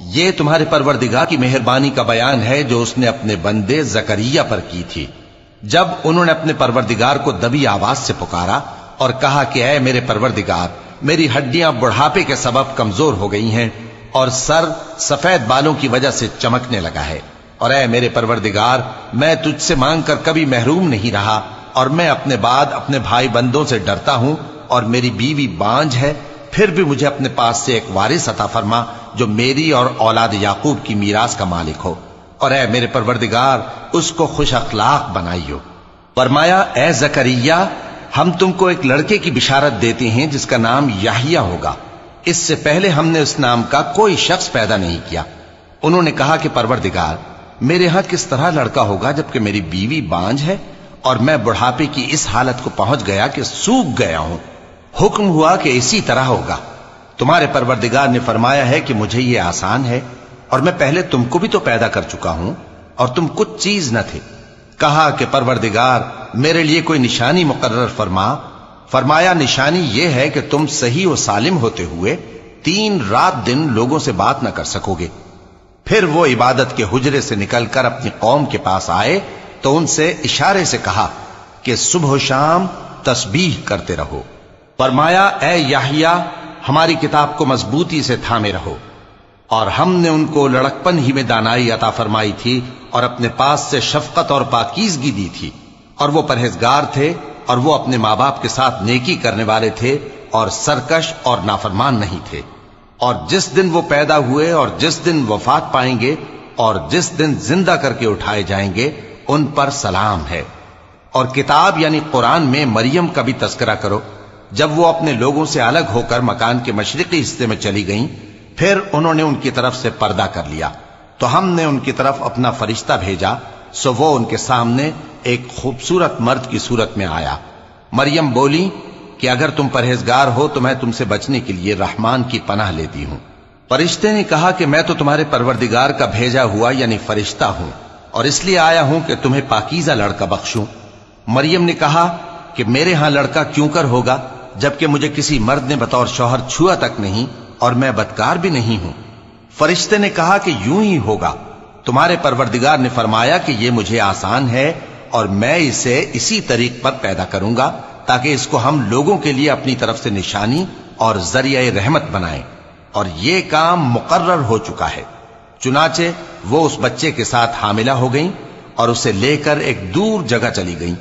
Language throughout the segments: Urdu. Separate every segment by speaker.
Speaker 1: یہ تمہارے پروردگار کی مہربانی کا بیان ہے جو اس نے اپنے بندے زکریا پر کی تھی، جب انہوں نے اپنے پروردگار کو دبی آواز سے پکارا اور کہا کہ اے میرے پروردگار، میری ہڈیاں بڑھاپے کے سبب کمزور ہو گئی ہیں اور سر سفید بالوں کی وجہ سے چمکنے لگا ہے، اور اے میرے پروردگار، میں تجھ سے مانگ کر کبھی محروم نہیں رہا، اور میں اپنے بعد اپنے بھائی بندوں سے ڈرتا ہوں، اور میری بیوی بانجھ ہے، پھر بھی مجھے اپنے پاس سے ایک وارث عطا فرما جو میری اور اولاد یعقوب کی میراث کا مالک ہو، اور اے میرے پروردگار اس کو خوش اخلاق بنائیو۔ فرمایا اے زکریا، ہم تم کو ایک لڑکے کی بشارت دیتے ہیں جس کا نام یحییٰ ہوگا، اس سے پہلے ہم نے اس نام کا کوئی شخص پیدا نہیں کیا۔ انہوں نے کہا کہ پروردگار، میرے ہاں کس طرح لڑکا ہوگا جبکہ میری بیوی بانجھ ہے اور میں بڑھاپے کی اس حالت کو پہنچ گیا کہ سوکھ گیا ہوں؟ حکم ہوا کہ اسی طرح ہوگا۔ تمہارے پروردگار نے فرمایا ہے کہ مجھے یہ آسان ہے، اور میں پہلے تم کو بھی تو پیدا کر چکا ہوں اور تم کچھ چیز نہ تھے۔ کہا کہ پروردگار میرے لیے کوئی نشانی مقرر فرما۔ فرمایا نشانی یہ ہے کہ تم صحیح و سالم ہوتے ہوئے 3 رات دن لوگوں سے بات نہ کر سکو گے۔ پھر وہ عبادت کے حجرے سے نکل کر اپنی قوم کے پاس آئے تو ان سے اشارے سے کہا کہ صبح و شام تسبیح کرتے رہو۔ فرمایا اے یحییٰ، ہماری کتاب کو مضبوطی سے تھامے رہو، اور ہم نے ان کو لڑکپن ہی میں دانائی عطا فرمائی تھی اور اپنے پاس سے شفقت اور پاکیزگی دی تھی، اور وہ پرہیزگار تھے اور وہ اپنے ماں باپ کے ساتھ نیکی کرنے والے تھے اور سرکش اور نافرمان نہیں تھے۔ اور جس دن وہ پیدا ہوئے اور جس دن وفات پائیں گے اور جس دن زندہ کر کے اٹھائے جائیں گے ان پر سلام ہے۔ اور کتاب یعنی قرآن میں مریم کا بھی تذکرہ کرو، جب وہ اپنے لوگوں سے الگ ہو کر مکان کے مشرقی حصے میں چلی گئیں، پھر انہوں نے ان کی طرف سے پردہ کر لیا تو ہم نے ان کی طرف اپنا فرشتہ بھیجا، سو وہ ان کے سامنے ایک خوبصورت مرد کی صورت میں آیا۔ مریم بولی کہ اگر تم پرہیزگار ہو تو میں تم سے بچنے کے لیے رحمان کی پناہ لیتی ہوں۔ فرشتے نے کہا کہ میں تو تمہارے پروردگار کا بھیجا ہوا یعنی فرشتہ ہوں، اور اس لیے آیا ہوں کہ تمہیں پاکیزہ لڑکا بخشوں۔ مریم نے کہا کہ میرے ہاں لڑکا کیوں کر ہوگا جبکہ مجھے کسی مرد نے بطور شوہر چھوا تک نہیں اور میں بدکار بھی نہیں ہوں۔ فرشتے نے کہا کہ یوں ہی ہوگا۔ تمہارے پروردگار نے فرمایا کہ یہ مجھے آسان ہے اور میں اسے اسی طریق پر پیدا کروں گا تاکہ اس کو ہم لوگوں کے لیے اپنی طرف سے نشانی اور ذریعہ رحمت بنائیں، اور یہ کام مقرر ہو چکا ہے۔ چنانچہ وہ اس بچے کے ساتھ حاملہ ہو گئیں اور اسے لے کر ایک دور جگہ چلی گئیں۔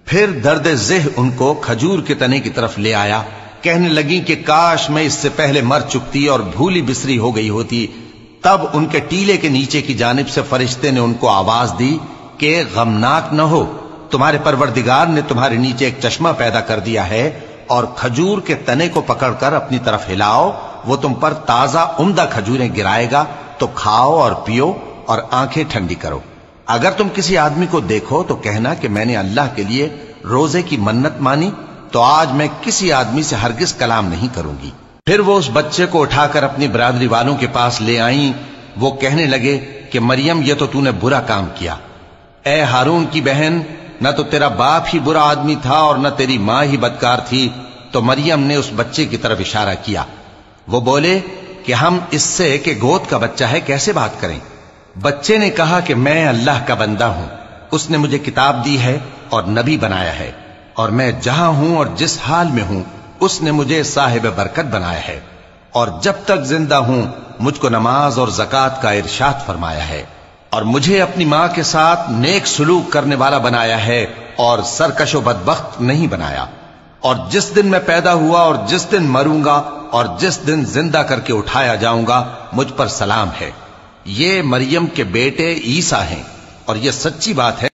Speaker 1: پھر درد ذہ ان کو کھجور کے تنے کی طرف لے آیا، کہنے لگی کہ کاش میں اس سے پہلے مر چکتی اور بھولی بسری ہو گئی ہوتی۔ تب ان کے ٹیلے کے نیچے کی جانب سے فرشتے نے ان کو آواز دی کہ غمناک نہ ہو، تمہارے پروردگار نے تمہارے نیچے ایک چشمہ پیدا کر دیا ہے، اور کھجور کے تنے کو پکڑ کر اپنی طرف ہلاؤ، وہ تم پر تازہ عمدہ کھجوریں گرائے گا، تو کھاؤ اور پیو اور آنکھیں ٹھنڈی کرو۔ اگر تم کسی آدمی کو دیکھو تو کہنا کہ میں نے اللہ کے لیے روزے کی منت مانی، تو آج میں کسی آدمی سے ہرگز کلام نہیں کروں گی۔ پھر وہ اس بچے کو اٹھا کر اپنی برادری والوں کے پاس لے آئیں۔ وہ کہنے لگے کہ مریم یہ تو نے برا کام کیا۔ اے ہارون کی بہن، نہ تو تیرا باپ ہی برا آدمی تھا اور نہ تیری ماں ہی بدکار تھی۔ تو مریم نے اس بچے کی طرف اشارہ کیا۔ وہ بولے کہ ہم اس سے کہ گود کا بچہ ہے کیسے بات کریں؟ بچے نے کہا کہ میں اللہ کا بندہ ہوں، اس نے مجھے کتاب دی ہے اور نبی بنایا ہے، اور میں جہاں ہوں اور جس حال میں ہوں اس نے مجھے صاحب برکت بنایا ہے، اور جب تک زندہ ہوں مجھ کو نماز اور زکوٰۃ کا ارشاد فرمایا ہے، اور مجھے اپنی ماں کے ساتھ نیک سلوک کرنے والا بنایا ہے اور سرکش و بدبخت نہیں بنایا، اور جس دن میں پیدا ہوا اور جس دن مروں گا اور جس دن زندہ کر کے اٹھایا جاؤں گا مجھ پر سلام ہے۔ یہ مریم کے بیٹے عیسیٰ ہیں، اور یہ سچی بات ہے